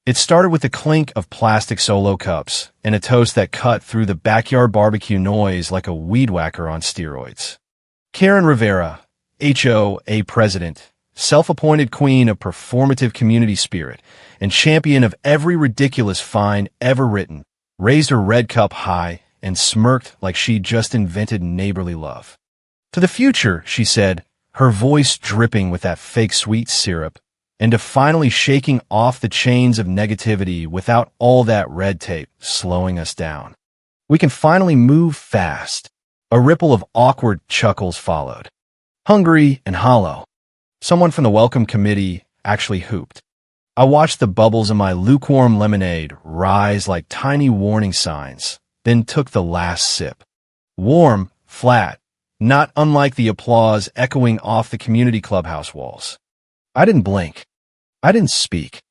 It started with the clink of plastic Solo cups and a toast that cut through the backyard barbecue noise like a weed whacker on steroids. Karen Rivera, HOA president, self-appointed queen of performative community spirit and champion of every ridiculous fine ever written, raised her red cup high and smirked like she'd just invented neighborly love. To the future, she said, her voice dripping with that fake sweet syrup, and to finally shaking off the chains of negativity without all that red tape slowing us down. We can finally move fast. A ripple of awkward chuckles followed. Hungry and hollow. Someone from the welcome committee actually hooped. I watched the bubbles in my lukewarm lemonade rise like tiny warning signs, then took the last sip. Warm, flat, not unlike the applause echoing off the community clubhouse walls. I didn't blink. I didn't speak.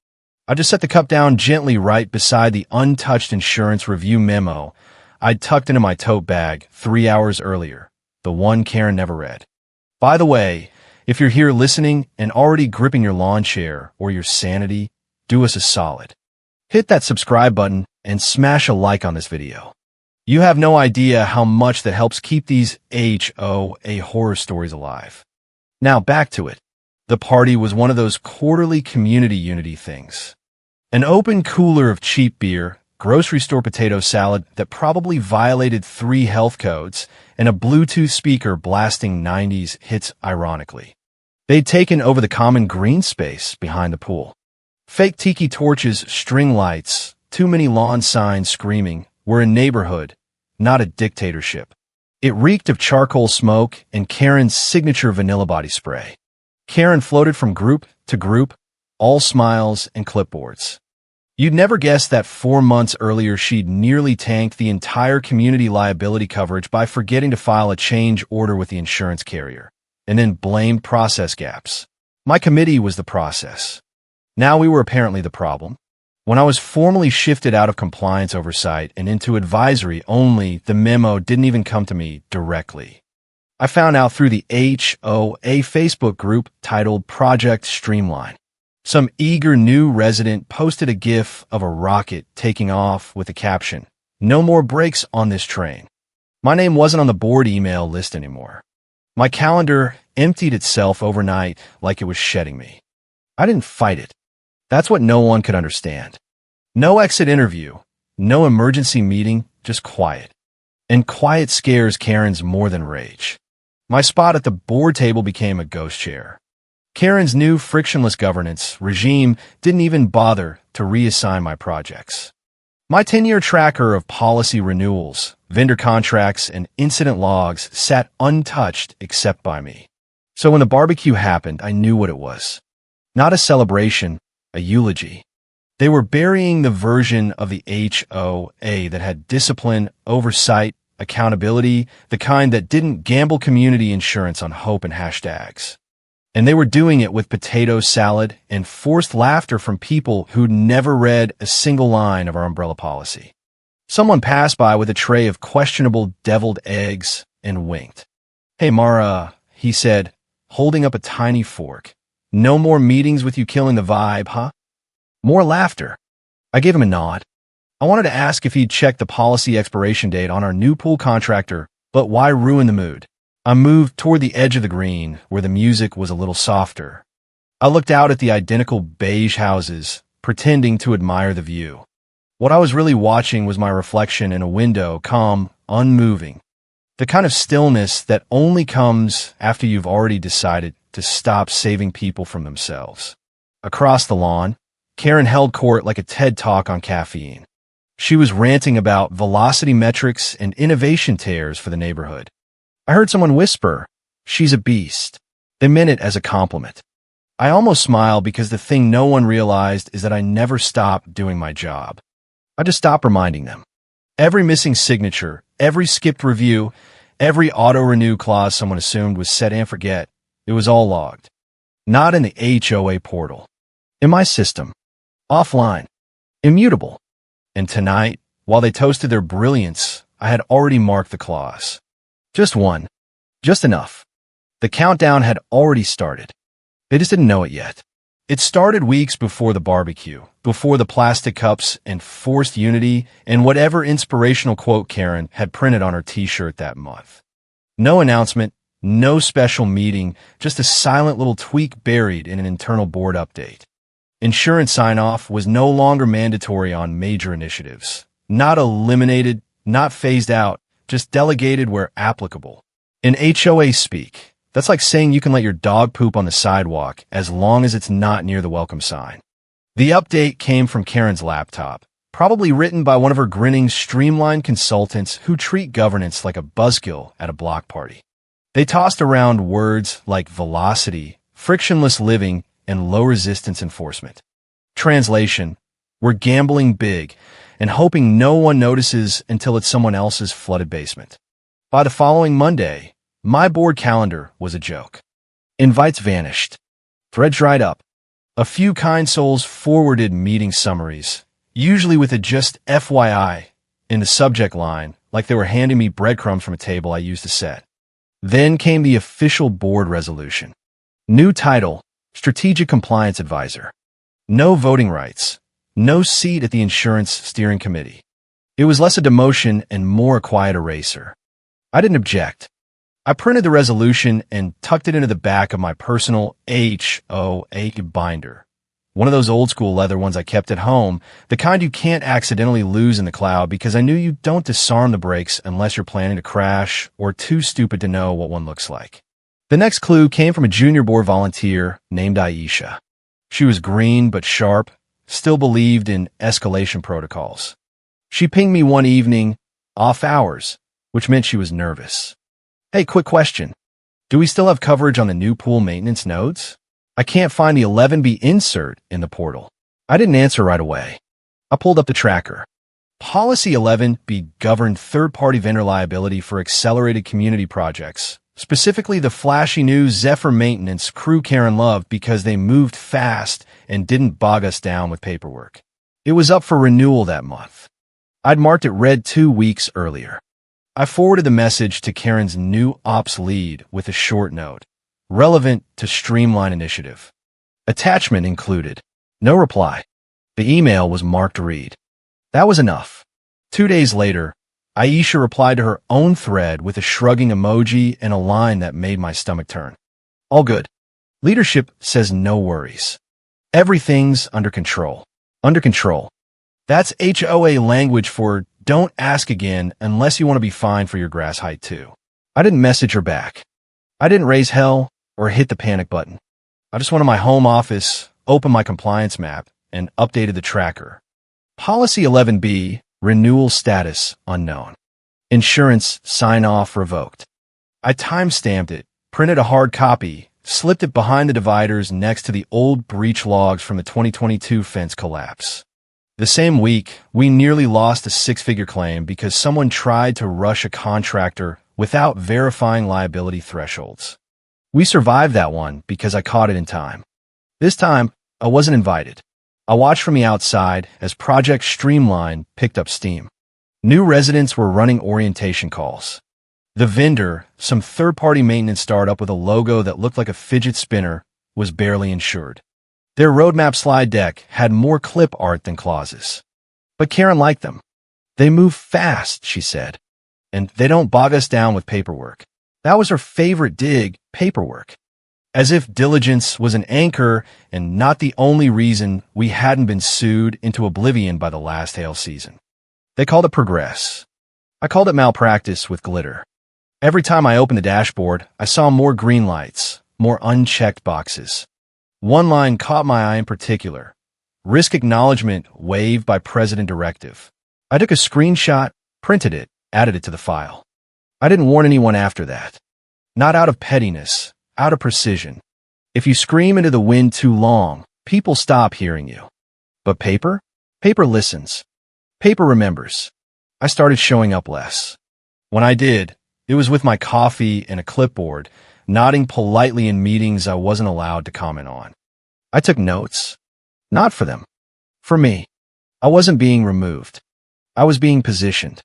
I just set the cup down gently right beside the untouched insurance review memo I'd tucked into my tote bag 3 hours earlier, the one Karen never read. By the way, if you're here listening and already gripping your lawn chair or your sanity, do us a solid. Hit that subscribe button and smash a like on this video. You have no idea how much that helps keep these HOA horror stories alive. Now back to it. The party was one of those quarterly community unity things. An open cooler of cheap beer, grocery store potato salad that probably violated 3 health codes, and a Bluetooth speaker blasting 90s hits ironically. They'd taken over the common green space behind the pool. Fake tiki torches, string lights, too many lawn signs screaming, we're a neighborhood, not a dictatorship. It reeked of charcoal smoke and Karen's signature vanilla body spray. Karen floated from group to group, all smiles and clipboards. You'd never guess that 4 months earlier she'd nearly tanked the entire community liability coverage by forgetting to file a change order with the insurance carrier, and then blamed process gaps. My committee was the process. Now we were apparently the problem. When I was formally shifted out of compliance oversight and into advisory only, the memo didn't even come to me directly. I found out through the HOA Facebook group titled Project Streamline. Some eager new resident posted a gif of a rocket taking off with the caption, "No more brakes on this train." My name wasn't on the board email list anymore. My calendar emptied itself overnight like it was shedding me. I didn't fight it. That's what no one could understand. No exit interview, no emergency meeting, just quiet. And quiet scares Karen's more than rage. My spot at the board table became a ghost chair. Karen's new frictionless governance regime didn't even bother to reassign my projects. My 10-year tracker of policy renewals, vendor contracts, and incident logs sat untouched except by me. So when the barbecue happened, I knew what it was. Not a celebration, a eulogy. They were burying the version of the HOA that had discipline, oversight, accountability, the kind that didn't gamble community insurance on hope and hashtags. And they were doing it with potato salad and forced laughter from people who'd never read a single line of our umbrella policy. Someone passed by with a tray of questionable deviled eggs and winked. "Hey, Mara," he said, holding up a tiny fork. "No more meetings with you killing the vibe, huh?" More laughter. I gave him a nod. I wanted to ask if he'd checked the policy expiration date on our new pool contractor, but why ruin the mood? I moved toward the edge of the green, where the music was a little softer. I looked out at the identical beige houses, pretending to admire the view. What I was really watching was my reflection in a window, calm, unmoving. The kind of stillness that only comes after you've already decided to stop saving people from themselves. Across the lawn, Karen held court like a TED Talk on caffeine. She was ranting about velocity metrics and innovation tears for the neighborhood. I heard someone whisper, "She's a beast." They meant it as a compliment. I almost smiled because the thing no one realized is that I never stopped doing my job. I just stopped reminding them. Every missing signature, every skipped review, every auto-renew clause someone assumed was set and forget, it was all logged. Not in the HOA portal. In my system. Offline. Immutable. And tonight, while they toasted their brilliance, I had already marked the clause. Just one. Just enough. The countdown had already started. They just didn't know it yet. It started weeks before the barbecue, before the plastic cups and forced unity and whatever inspirational quote Karen had printed on her t-shirt that month. No announcement, no special meeting, just a silent little tweak buried in an internal board update. Insurance sign-off was no longer mandatory on major initiatives. Not eliminated, not phased out, just delegated where applicable. In HOA speak, that's like saying you can let your dog poop on the sidewalk as long as it's not near the welcome sign. The update came from Karen's laptop, probably written by one of her grinning, streamlined consultants who treat governance like a buzzkill at a block party. They tossed around words like velocity, frictionless living, and low-resistance enforcement. Translation: we're gambling big and hoping no one notices until it's someone else's flooded basement. By the following Monday, my board calendar was a joke. Invites vanished. Threads dried up. A few kind souls forwarded meeting summaries, usually with a just FYI in the subject line, like they were handing me breadcrumbs from a table I used to set. Then came the official board resolution. New title: Strategic Compliance Advisor. No voting rights. No seat at the Insurance Steering Committee. It was less a demotion and more a quiet eraser. I didn't object. I printed the resolution and tucked it into the back of my personal HOA binder. One of those old-school leather ones I kept at home, the kind you can't accidentally lose in the cloud because I knew you don't disarm the brakes unless you're planning to crash or too stupid to know what one looks like. The next clue came from a junior board volunteer named Aisha. She was green but sharp, still believed in escalation protocols. She pinged me one evening, off hours, which meant she was nervous. Hey, quick question. Do we still have coverage on the new pool maintenance nodes? I can't find the 11B insert in the portal. I didn't answer right away. I pulled up the tracker. Policy 11B governed third-party vendor liability for accelerated community projects, specifically the flashy new Zephyr maintenance crew Karen loved because they moved fast and didn't bog us down with paperwork. It was up for renewal that month. I'd marked it red 2 weeks earlier. I forwarded the message to Karen's new ops lead with a short note, relevant to Streamline Initiative. Attachment included. No reply. The email was marked read. That was enough. 2 days later, Aisha replied to her own thread with a shrugging emoji and a line that made my stomach turn. All good. Leadership says no worries. Everything's under control. Under control. That's HOA language for don't ask again unless you want to be fined for your grass height too. I didn't message her back. I didn't raise hell or hit the panic button. I just went to my home office, opened my compliance map, and updated the tracker. Policy 11B, renewal status unknown. Insurance sign-off revoked. I time-stamped it, printed a hard copy, slipped it behind the dividers next to the old breach logs from the 2022 fence collapse. The same week, we nearly lost a 6-figure claim because someone tried to rush a contractor without verifying liability thresholds. We survived that one because I caught it in time. This time, I wasn't invited. I watched from the outside as Project Streamline picked up steam. New residents were running orientation calls. The vendor, some third-party maintenance startup with a logo that looked like a fidget spinner, was barely insured. Their roadmap slide deck had more clip art than clauses. But Karen liked them. They move fast, she said. And they don't bog us down with paperwork. That was her favorite dig, paperwork. As if diligence was an anchor and not the only reason we hadn't been sued into oblivion by the last hail season. They called it progress. I called it malpractice with glitter. Every time I opened the dashboard, I saw more green lights, more unchecked boxes. One line caught my eye in particular. Risk acknowledgement waived by President Directive. I took a screenshot, printed it, added it to the file. I didn't warn anyone after that. Not out of pettiness, out of precision. If you scream into the wind too long, people stop hearing you. But paper? Paper listens. Paper remembers. I started showing up less. When I did, it was with my coffee and a clipboard, nodding politely in meetings I wasn't allowed to comment on. I took notes. Not for them. For me. I wasn't being removed. I was being positioned.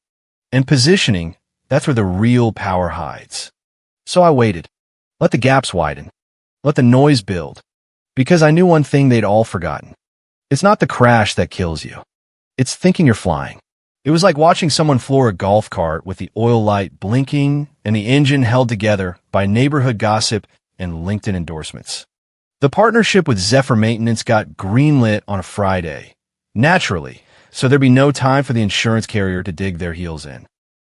And positioning, that's where the real power hides. So I waited. Let the gaps widen. Let the noise build. Because I knew one thing they'd all forgotten. It's not the crash that kills you. It's thinking you're flying. It was like watching someone floor a golf cart with the oil light blinking and the engine held together by neighborhood gossip and LinkedIn endorsements. The partnership with Zephyr Maintenance got greenlit on a Friday, naturally, so there'd be no time for the insurance carrier to dig their heels in.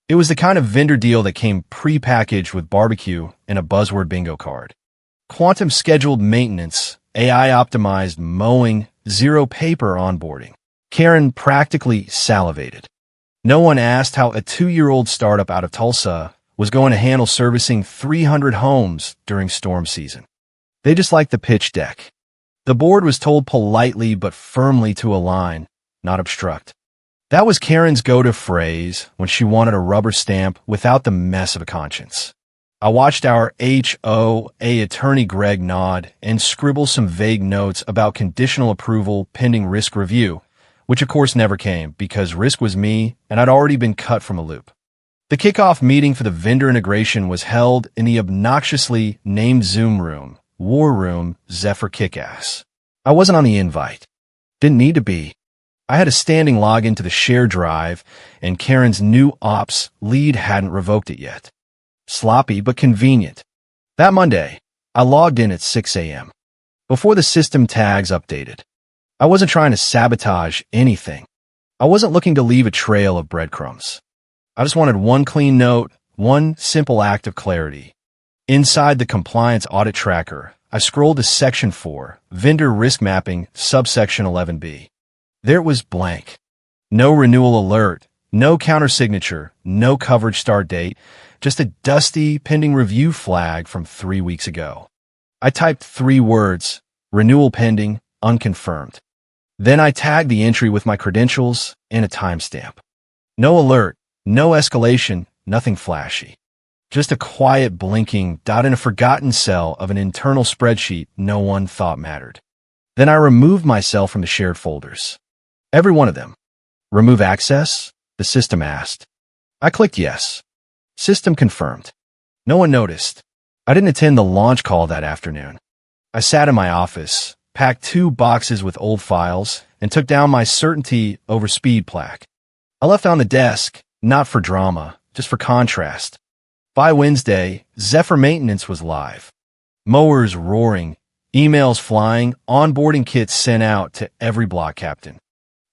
It was the kind of vendor deal that came pre-packaged with barbecue and a buzzword bingo card. Quantum scheduled maintenance, AI-optimized mowing, zero paper onboarding. Karen practically salivated. No one asked how a 2-year-old startup out of Tulsa was going to handle servicing 300 homes during storm season. They just liked the pitch deck. The board was told politely but firmly to align, not obstruct. That was Karen's go-to phrase when she wanted a rubber stamp without the mess of a conscience. I watched our HOA attorney Greg nod and scribble some vague notes about conditional approval pending risk review, which of course never came because risk was me and I'd already been cut from a loop. The kickoff meeting for the vendor integration was held in the obnoxiously named Zoom room, War Room, Zephyr Kickass. I wasn't on the invite. Didn't need to be. I had a standing login to the shared drive, and Karen's new ops lead hadn't revoked it yet. Sloppy but convenient. That Monday, I logged in at 6 a.m. before the system tags updated. I wasn't trying to sabotage anything. I wasn't looking to leave a trail of breadcrumbs. I just wanted one clean note, one simple act of clarity. Inside the compliance audit tracker, I scrolled to Section 4, Vendor Risk Mapping, subsection 11B. There it was blank. No renewal alert, no countersignature, no coverage start date, just a dusty pending review flag from 3 weeks ago. I typed 3 words, renewal pending, unconfirmed. Then I tagged the entry with my credentials and a timestamp. No alert, no escalation, nothing flashy. Just a quiet blinking dot in a forgotten cell of an internal spreadsheet no one thought mattered. Then I removed myself from the shared folders. Every one of them. Remove access? The system asked. I clicked yes. System confirmed. No one noticed. I didn't attend the launch call that afternoon. I sat in my office, packed 2 boxes with old files, and took down my certainty over speed plaque. I left it on the desk, not for drama, just for contrast. By Wednesday, Zephyr Maintenance was live. Mowers roaring, emails flying, onboarding kits sent out to every block captain.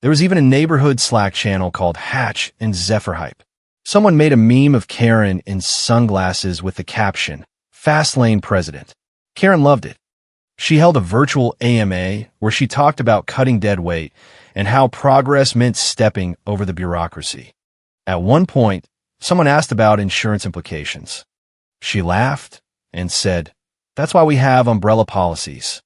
There was even a neighborhood Slack channel called Hatch and Zephyr Hype. Someone made a meme of Karen in sunglasses with the caption, Fast Lane President. Karen loved it. She held a virtual AMA where she talked about cutting dead weight and how progress meant stepping over the bureaucracy. At one point, someone asked about insurance implications. She laughed and said, "That's why we have umbrella policies.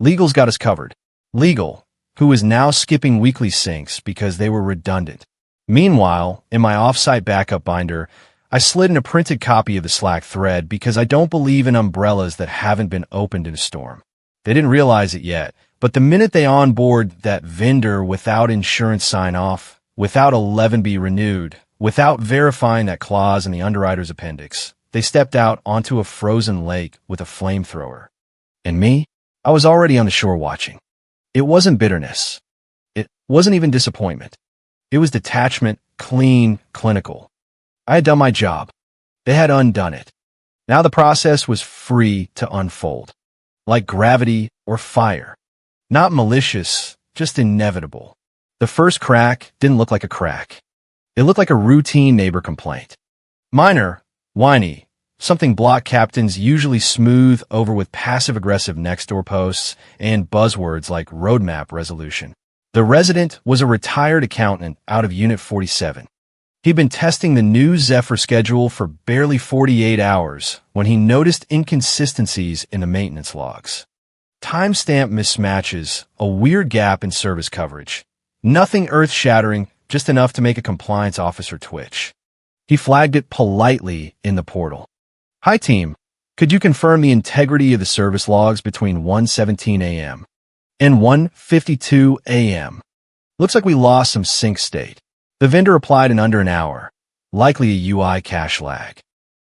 Legal's got us covered." Legal, who is now skipping weekly syncs because they were redundant. Meanwhile, in my offsite backup binder, I slid in a printed copy of the Slack thread because I don't believe in umbrellas that haven't been opened in a storm. They didn't realize it yet, but the minute they onboard that vendor without insurance sign-off, without 11B renewed, without verifying that clause in the underwriter's appendix, they stepped out onto a frozen lake with a flamethrower. And me? I was already on the shore watching. It wasn't bitterness. It wasn't even disappointment. It was detachment, clean, clinical. I had done my job. They had undone it. Now the process was free to unfold. Like gravity or fire. Not malicious, just inevitable. The first crack didn't look like a crack. It looked like a routine neighbor complaint. Minor, whiny, something block captains usually smooth over with passive-aggressive next-door posts and buzzwords like roadmap resolution. The resident was a retired accountant out of Unit 47. He'd been testing the new Zephyr schedule for barely 48 hours when he noticed inconsistencies in the maintenance logs. Timestamp mismatches, a weird gap in service coverage. Nothing earth-shattering, just enough to make a compliance officer twitch. He flagged it politely in the portal. "Hi team, could you confirm the integrity of the service logs between 1:17 a.m. and 1:52 a.m.? Looks like we lost some sync state." The vendor replied in under an hour, likely a UI cache lag.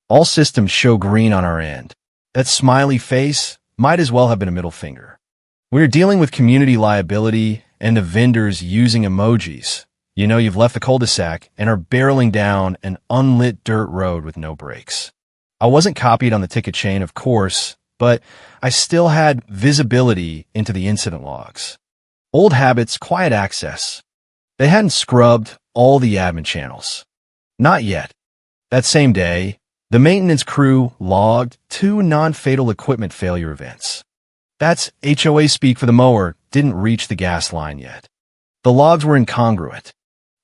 "All systems show green on our end." That smiley face might as well have been a middle finger. We're dealing with community liability and the vendors using emojis. You know you've left the cul-de-sac and are barreling down an unlit dirt road with no brakes. I wasn't copied on the ticket chain, of course, but I still had visibility into the incident logs. Old habits, quiet access. They hadn't scrubbed all the admin channels. Not yet. That same day, the maintenance crew logged 2 non-fatal equipment failure events. That's HOA speak for the mower didn't reach the gas line yet. The logs were incongruent.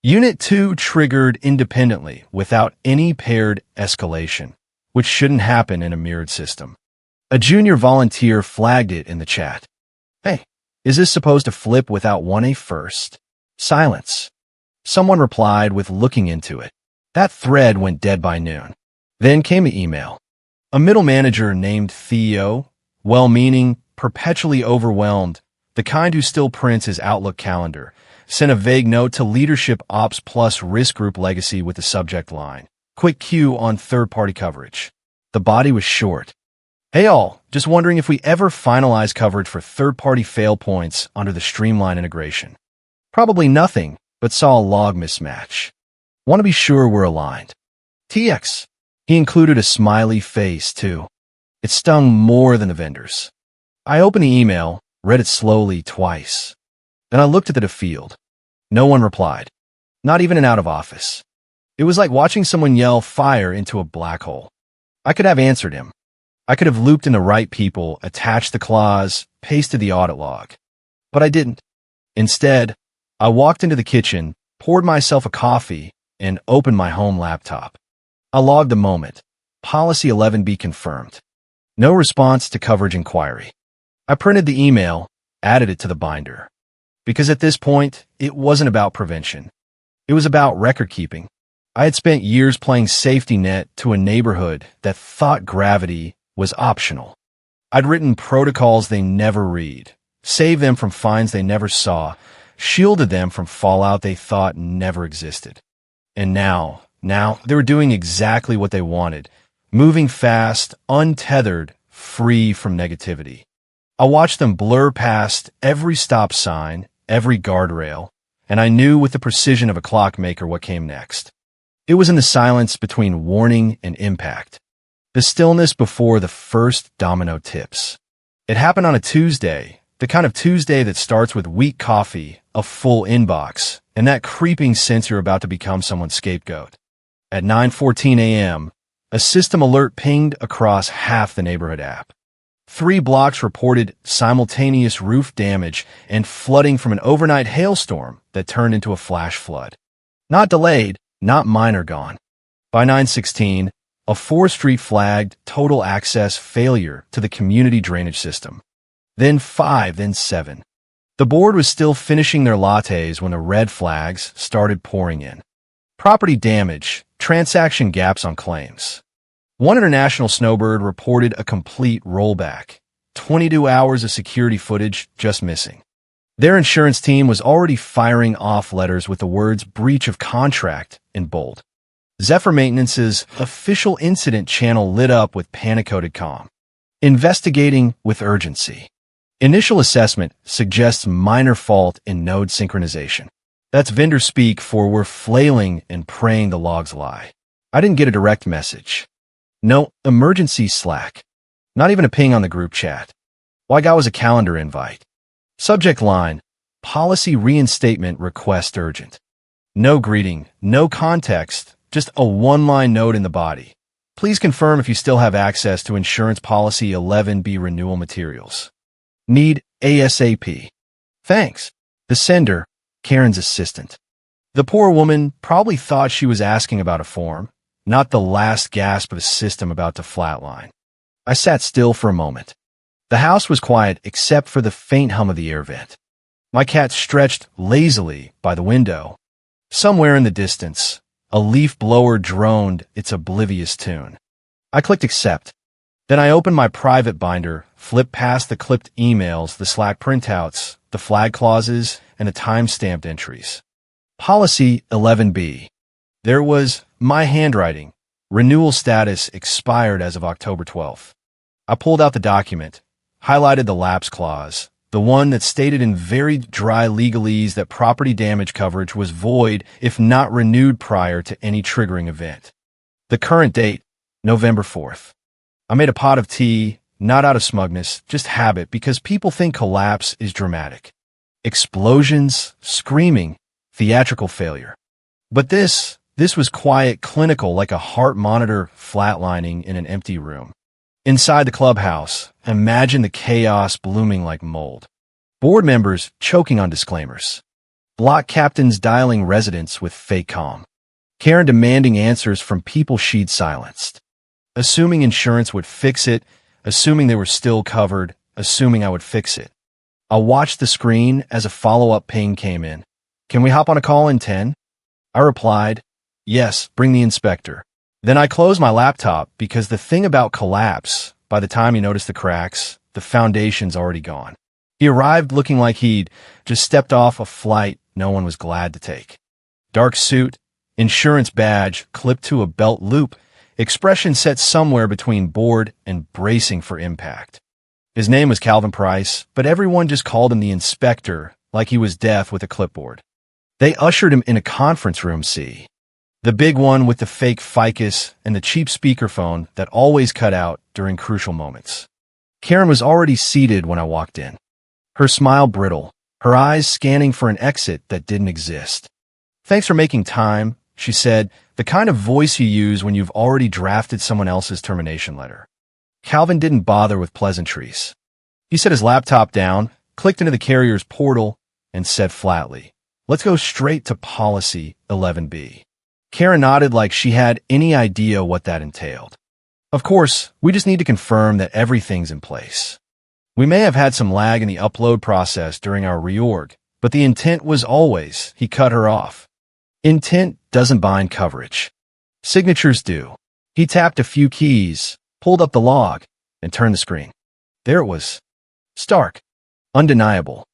Unit 2 triggered independently without any paired escalation, which shouldn't happen in a mirrored system. A junior volunteer flagged it in the chat. Hey, is this supposed to flip without 1A first? Silence. Someone replied with looking into it. That thread went dead by noon. Then came the email. A middle manager named Theo, well-meaning, perpetually overwhelmed, the kind who still prints his Outlook calendar, sent a vague note to Leadership Ops Plus Risk Group Legacy with the subject line, "Quick Q on third-party coverage." The body was short. Hey all, just wondering if we ever finalize coverage for third-party fail points under the Streamline integration. Probably nothing, but saw a log mismatch. Want to be sure we're aligned. TX. He included a smiley face, too. It stung more than the vendors. I opened the email, read it slowly twice. Then I looked at the field. No one replied. Not even an out-of-office. It was like watching someone yell fire into a black hole. I could have answered him. I could have looped in the right people, attached the clause, pasted the audit log. But I didn't. Instead, I walked into the kitchen, poured myself a coffee, and opened my home laptop. I logged the moment. Policy 11B confirmed. No response to coverage inquiry. I printed the email, added it to the binder. Because at this point, it wasn't about prevention. It was about record keeping. I had spent years playing safety net to a neighborhood that thought gravity was optional. I'd written protocols they never read, saved them from fines they never saw, shielded them from fallout they thought never existed. And now they were doing exactly what they wanted, moving fast, untethered, free from negativity. I watched them blur past every stop sign, every guardrail, and I knew with the precision of a clockmaker what came next. It was in the silence between warning and impact. The stillness before the first domino tips. It happened on a Tuesday, the kind of Tuesday that starts with weak coffee, a full inbox, and that creeping sense you're about to become someone's scapegoat. At 9:14 a.m., a system alert pinged across half the neighborhood app. 3 blocks reported simultaneous roof damage and flooding from an overnight hailstorm that turned into a flash flood. Not delayed, not minor gone. By 9:16, a 4th Street flagged total access failure to the community drainage system. Then 5, then 7. The board was still finishing their lattes when the red flags started pouring in. Property damage, transaction gaps on claims. One international snowbird reported a complete rollback, 22 hours of security footage just missing. Their insurance team was already firing off letters with the words breach of contract in bold. Zephyr Maintenance's official incident channel lit up with panic-coded calm. Investigating with urgency. Initial assessment suggests minor fault in node synchronization. That's vendor speak for we're flailing and praying the logs lie. I didn't get a direct message. No emergency Slack. Not even a ping on the group chat. All I got was a calendar invite. Subject line, policy reinstatement request urgent. No greeting, no context, just a one-line note in the body. Please confirm if you still have access to insurance policy 11B renewal materials. Need ASAP. Thanks. The sender, Karen's assistant. The poor woman probably thought she was asking about a form, not the last gasp of a system about to flatline. I sat still for a moment. The house was quiet except for the faint hum of the air vent. My cat stretched lazily by the window. Somewhere in the distance, a leaf blower droned its oblivious tune. I clicked accept. Then I opened my private binder, flipped past the clipped emails, the Slack printouts, the flag clauses, and the time-stamped entries. Policy 11B. There was my handwriting. Renewal status expired as of October 12th. I pulled out the document, highlighted the lapse clause, the one that stated in very dry legalese that property damage coverage was void if not renewed prior to any triggering event. The current date, November 4th. I made a pot of tea, not out of smugness, just habit, because people think collapse is dramatic. Explosions, screaming, theatrical failure. But this was quiet, clinical, like a heart monitor flatlining in an empty room. Inside the clubhouse, imagine the chaos blooming like mold. Board members choking on disclaimers. Block captains dialing residents with fake calm. Karen demanding answers from people she'd silenced. Assuming insurance would fix it, assuming they were still covered, assuming I would fix it. I watched the screen as a follow-up ping came in. Can we hop on a call in 10? I replied, yes, bring the inspector. Then I closed my laptop because the thing about collapse, by the time you notice the cracks, the foundation's already gone. He arrived looking like he'd just stepped off a flight no one was glad to take. Dark suit, insurance badge clipped to a belt loop, expression set somewhere between bored and bracing for impact. His name was Calvin Price, but everyone just called him the inspector, like he was deaf with a clipboard. They ushered him in a conference room C. The big one with the fake ficus and the cheap speakerphone that always cut out during crucial moments. Karen was already seated when I walked in. Her smile brittle, her eyes scanning for an exit that didn't exist. Thanks for making time, she said, the kind of voice you use when you've already drafted someone else's termination letter. Calvin didn't bother with pleasantries. He set his laptop down, clicked into the carrier's portal, and said flatly, let's go straight to policy 11B. Karen nodded like she had any idea what that entailed. Of course, we just need to confirm that everything's in place. We may have had some lag in the upload process during our reorg, but the intent was always, he cut her off. Intent doesn't bind coverage. Signatures do. He tapped a few keys, pulled up the log, and turned the screen. There it was. Stark. Undeniable.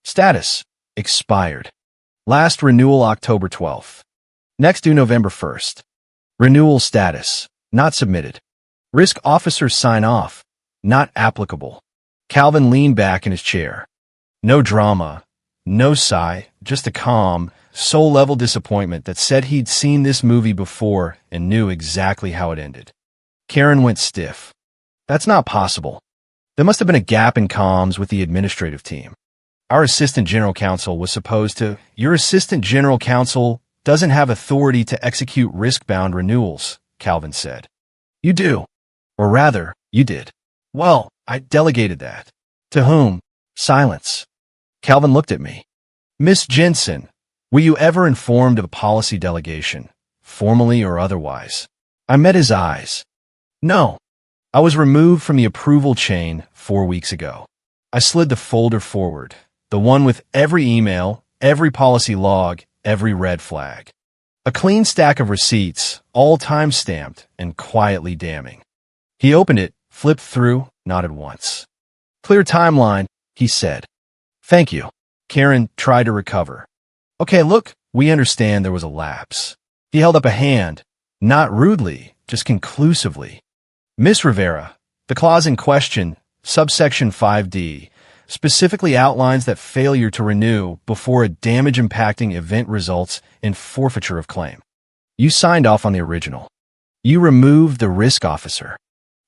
Status. Expired. Last renewal October 12th. Next due November 1st. Renewal status. Not submitted. Risk officers sign off. Not applicable. Calvin leaned back in his chair. No drama. No sigh. Just a calm, soul-level disappointment that said he'd seen this movie before and knew exactly how it ended. Karen went stiff. That's not possible. There must have been a gap in comms with the administrative team. Our assistant general counsel was supposed to... Your assistant general counsel doesn't have authority to execute risk-bound renewals, Calvin said. You do. Or rather, you did. Well, I delegated that. To whom? Silence. Calvin looked at me. Miss Jensen, were you ever informed of a policy delegation, formally or otherwise? I met his eyes. No. I was removed from the approval chain 4 weeks ago. I slid the folder forward, the one with every email, every policy log, every red flag. A clean stack of receipts, all time-stamped and quietly damning. He opened it, flipped through, nodded once. Clear timeline, he said. Thank you. Karen tried to recover. Okay, look, we understand there was a lapse. He held up a hand, not rudely, just conclusively. Miss Rivera, the clause in question, subsection 5D, specifically outlines that failure to renew before a damage-impacting event results in forfeiture of claim. You signed off on the original. You removed the risk officer.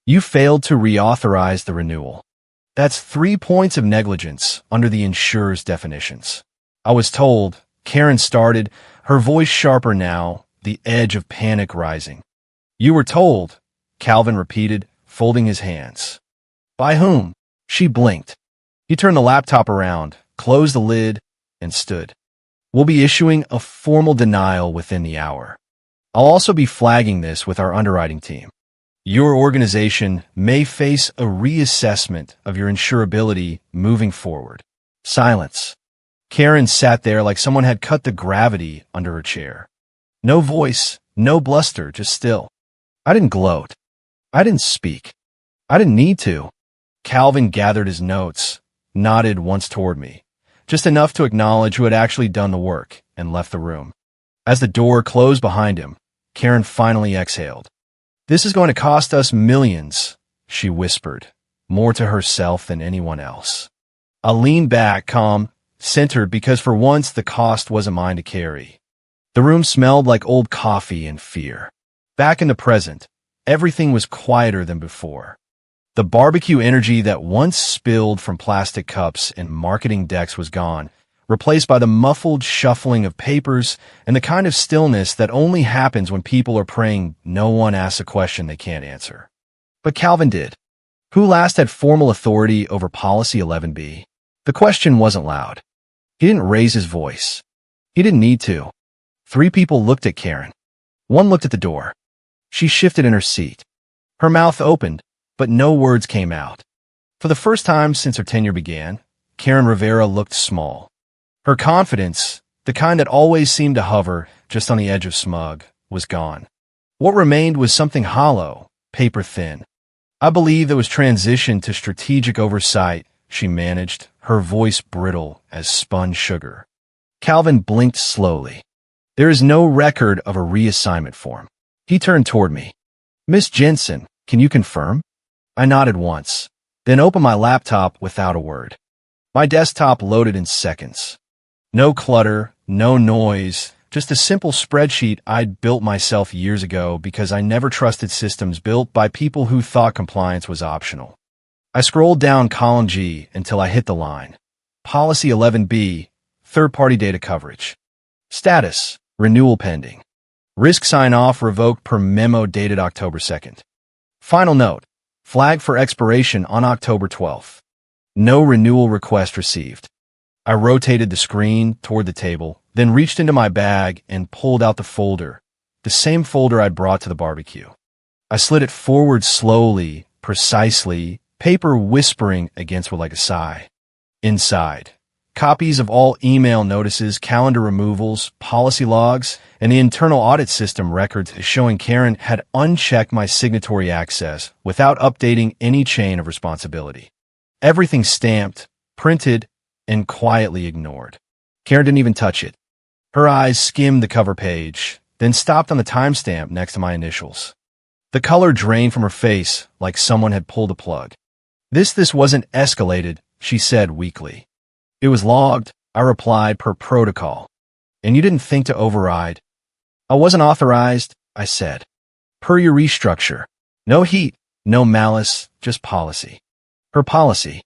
You failed to reauthorize the renewal. That's 3 points of negligence under the insurer's definitions. I was told, Karen started, her voice sharper now, the edge of panic rising. You were told, Calvin repeated, folding his hands. By whom? She blinked. He turned the laptop around, closed the lid, and stood. We'll be issuing a formal denial within the hour. I'll also be flagging this with our underwriting team. Your organization may face a reassessment of your insurability moving forward. Silence. Karen sat there like someone had cut the gravity under her chair. No voice, no bluster, just still. I didn't gloat. I didn't speak. I didn't need to. Calvin gathered his notes, nodded once toward me, just enough to acknowledge who had actually done the work, and left the room. As the door closed behind him, Karen finally exhaled. This is going to cost us millions, she whispered, more to herself than anyone else. I leaned back, calm, centered, because for once the cost wasn't mine to carry. The room smelled like old coffee and fear. Back in the present, everything was quieter than before. The barbecue energy that once spilled from plastic cups and marketing decks was gone, replaced by the muffled shuffling of papers and the kind of stillness that only happens when people are praying no one asks a question they can't answer. But Calvin did. Who last had formal authority over Policy 11B? The question wasn't loud. He didn't raise his voice. He didn't need to. 3 people looked at Karen. 1 looked at the door. She shifted in her seat. Her mouth opened, but no words came out. For the first time since her tenure began, Karen Rivera looked small. Her confidence, the kind that always seemed to hover just on the edge of smug, was gone. What remained was something hollow, paper-thin. I believe there was transition to strategic oversight she managed, her voice brittle as spun sugar. Calvin blinked slowly. There is no record of a reassignment form. He turned toward me. Miss Jensen, can you confirm? I nodded once, then opened my laptop without a word. My desktop loaded in seconds. No clutter, no noise, just a simple spreadsheet I'd built myself years ago because I never trusted systems built by people who thought compliance was optional. I scrolled down column G until I hit the line. Policy 11B, third-party data coverage. Status, renewal pending. Risk sign-off revoked per memo dated October 2nd. Final note, flag for expiration on October 12th. No renewal request received. I rotated the screen toward the table, then reached into my bag and pulled out the folder, the same folder I'd brought to the barbecue. I slid it forward slowly, precisely, paper whispering against what like a sigh. Inside, copies of all email notices, calendar removals, policy logs, and the internal audit system records showing Karen had unchecked my signatory access without updating any chain of responsibility. Everything stamped, printed, and quietly ignored. Karen didn't even touch it. Her eyes skimmed the cover page, then stopped on the timestamp next to my initials. The color drained from her face like someone had pulled a plug. This wasn't escalated, she said weakly. It was logged, I replied, per protocol. And you didn't think to override? I wasn't authorized, I said. Per your restructure. No heat, no malice, just policy. Her policy.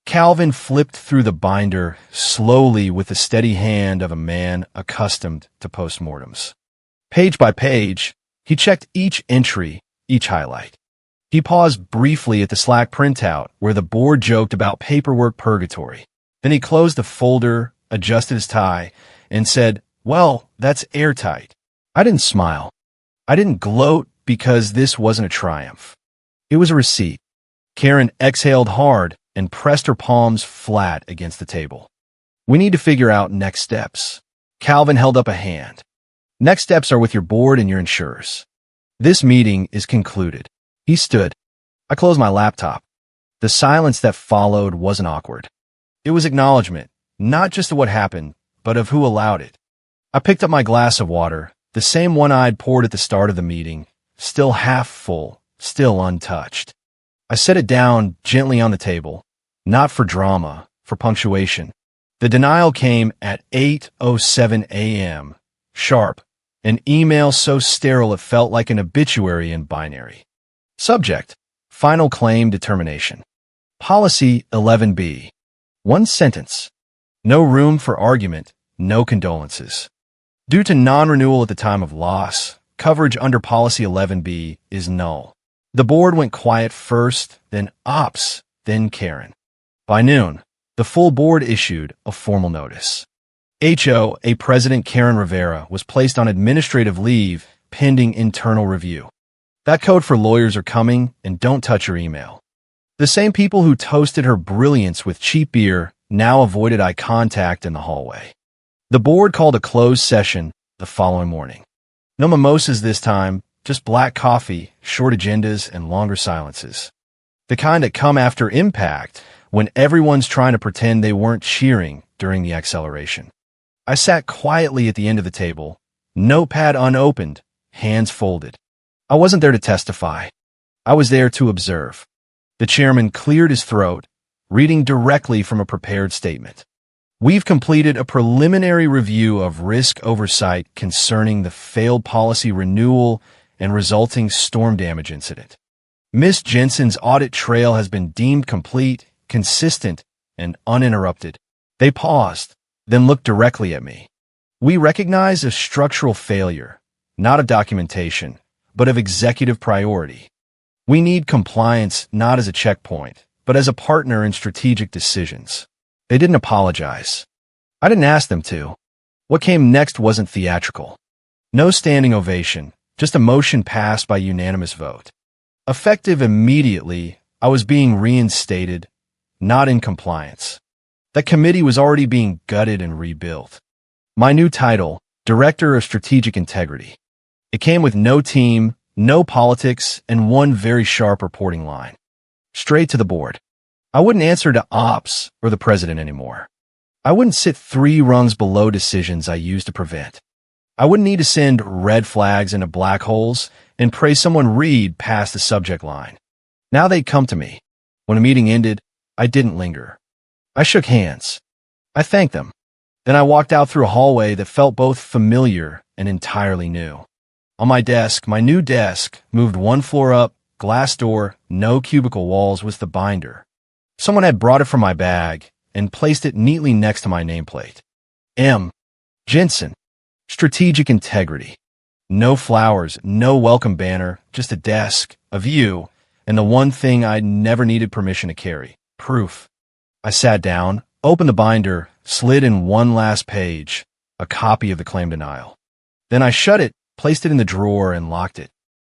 Calvin flipped through the binder slowly with the steady hand of a man accustomed to postmortems. Page by page, he checked each entry, each highlight. He paused briefly at the Slack printout where the board joked about paperwork purgatory. Then he closed the folder, adjusted his tie, and said, "Well, that's airtight." I didn't smile. I didn't gloat because this wasn't a triumph. It was a receipt. Karen exhaled hard and pressed her palms flat against the table. We need to figure out next steps. Calvin held up a hand. Next steps are with your board and your insurers. This meeting is concluded. He stood. I closed my laptop. The silence that followed wasn't awkward. It was acknowledgement, not just of what happened, but of who allowed it. I picked up my glass of water, the same one I'd poured at the start of the meeting, still half full, still untouched. I set it down gently on the table, not for drama, for punctuation. The denial came at 8:07 a.m., sharp, an email so sterile it felt like an obituary in binary. Subject, final claim determination. Policy 11B. 1 sentence. No room for argument, no condolences. Due to non-renewal at the time of loss, coverage under Policy 11B is null. The board went quiet first, then Ops, then Karen. By noon, the full board issued a formal notice. HOA President Karen Rivera was placed on administrative leave pending internal review. That code for lawyers are coming, and don't touch your email. The same people who toasted her brilliance with cheap beer now avoided eye contact in the hallway. The board called a closed session the following morning. No mimosas this time, just black coffee, short agendas, and longer silences. The kind that come after impact when everyone's trying to pretend they weren't cheering during the acceleration. I sat quietly at the end of the table, notepad unopened, hands folded. I wasn't there to testify. I was there to observe. The chairman cleared his throat, reading directly from a prepared statement. We've completed a preliminary review of risk oversight concerning the failed policy renewal and resulting storm damage incident. Ms. Jensen's audit trail has been deemed complete, consistent, and uninterrupted. They paused, then looked directly at me. We recognize a structural failure, not of documentation, but of executive priority. We need compliance not as a checkpoint, but as a partner in strategic decisions. They didn't apologize. I didn't ask them to. What came next wasn't theatrical. No standing ovation, just a motion passed by unanimous vote. Effective immediately, I was being reinstated, not in compliance. That committee was already being gutted and rebuilt. My new title, Director of Strategic Integrity. It came with no team, no politics, and one very sharp reporting line. Straight to the board. I wouldn't answer to ops or the president anymore. I wouldn't sit 3 rungs below decisions I used to prevent. I wouldn't need to send red flags into black holes and pray someone read past the subject line. Now they'd come to me. When a meeting ended, I didn't linger. I shook hands. I thanked them. Then I walked out through a hallway that felt both familiar and entirely new. On my desk, my new desk, moved 1 floor up, glass door, no cubicle walls, was the binder. Someone had brought it from my bag and placed it neatly next to my nameplate. M. Jensen. Strategic Integrity. No flowers, no welcome banner, just a desk, a view, and the one thing I never needed permission to carry, proof. I sat down, opened the binder, slid in one last page, a copy of the claim denial. Then I shut it, placed it in the drawer, and locked it.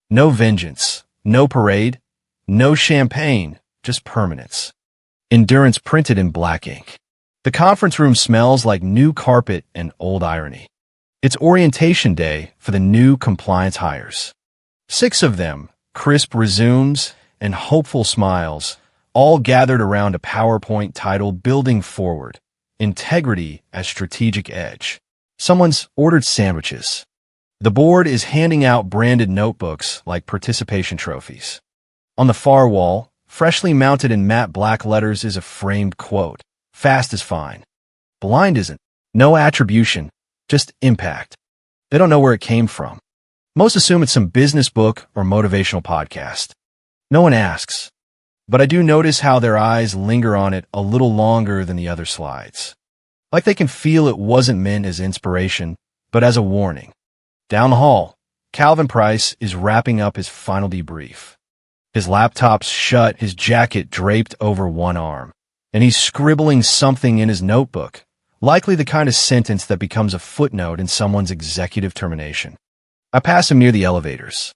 No vengeance, no parade, no champagne, just permanence. Endurance printed in black ink. The conference room smells like new carpet and old irony. It's orientation day for the new compliance hires. 6 of them, crisp resumes and hopeful smiles, all gathered around a PowerPoint titled Building Forward, Integrity as Strategic Edge. Someone's ordered sandwiches. The board is handing out branded notebooks like participation trophies. On the far wall, freshly mounted in matte black letters, is a framed quote. Fast is fine. Blind isn't. No attribution, just impact. They don't know where it came from. Most assume it's some business book or motivational podcast. No one asks. But I do notice how their eyes linger on it a little longer than the other slides. Like they can feel it wasn't meant as inspiration, but as a warning. Down the hall, Calvin Price is wrapping up his final debrief. His laptop's shut, his jacket draped over one arm, and he's scribbling something in his notebook, likely the kind of sentence that becomes a footnote in someone's executive termination. I pass him near the elevators.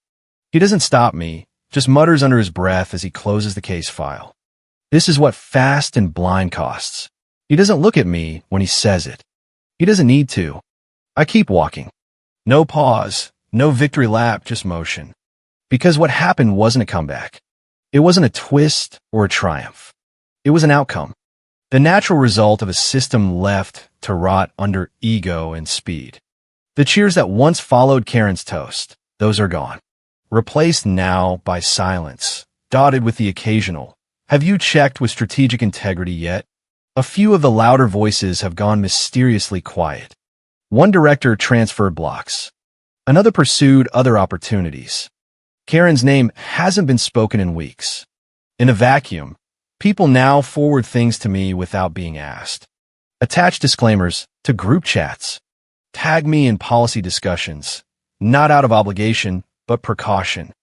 He doesn't stop me, just mutters under his breath as he closes the case file. This is what fast and blind costs. He doesn't look at me when he says it. He doesn't need to. I keep walking. No pause, no victory lap, just motion. Because what happened wasn't a comeback. It wasn't a twist or a triumph. It was an outcome. The natural result of a system left to rot under ego and speed. The cheers that once followed Karen's toast, those are gone. Replaced now by silence, dotted with the occasional, "Have you checked with strategic integrity yet?" A few of the louder voices have gone mysteriously quiet. One director transferred blocks. Another pursued other opportunities. Karen's name hasn't been spoken in weeks. In a vacuum, people now forward things to me without being asked. Attach disclaimers to group chats. Tag me in policy discussions, not out of obligation, but precaution.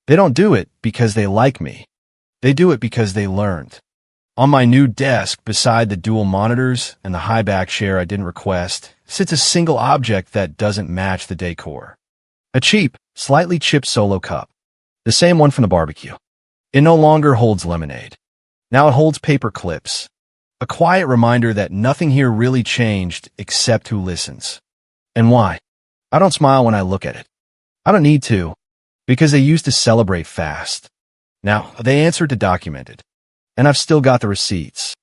They don't do it because they like me. They do it because they learned. On my new desk, beside the dual monitors and the high back chair I didn't request, sits a single object that doesn't match the decor. A cheap, slightly chipped solo cup. The same one from the barbecue. It no longer holds lemonade. Now it holds paper clips. A quiet reminder that nothing here really changed except who listens. And why? I don't smile when I look at it. I don't need to, because they used to celebrate fast. Now, they answered to documented. And I've still got the receipts.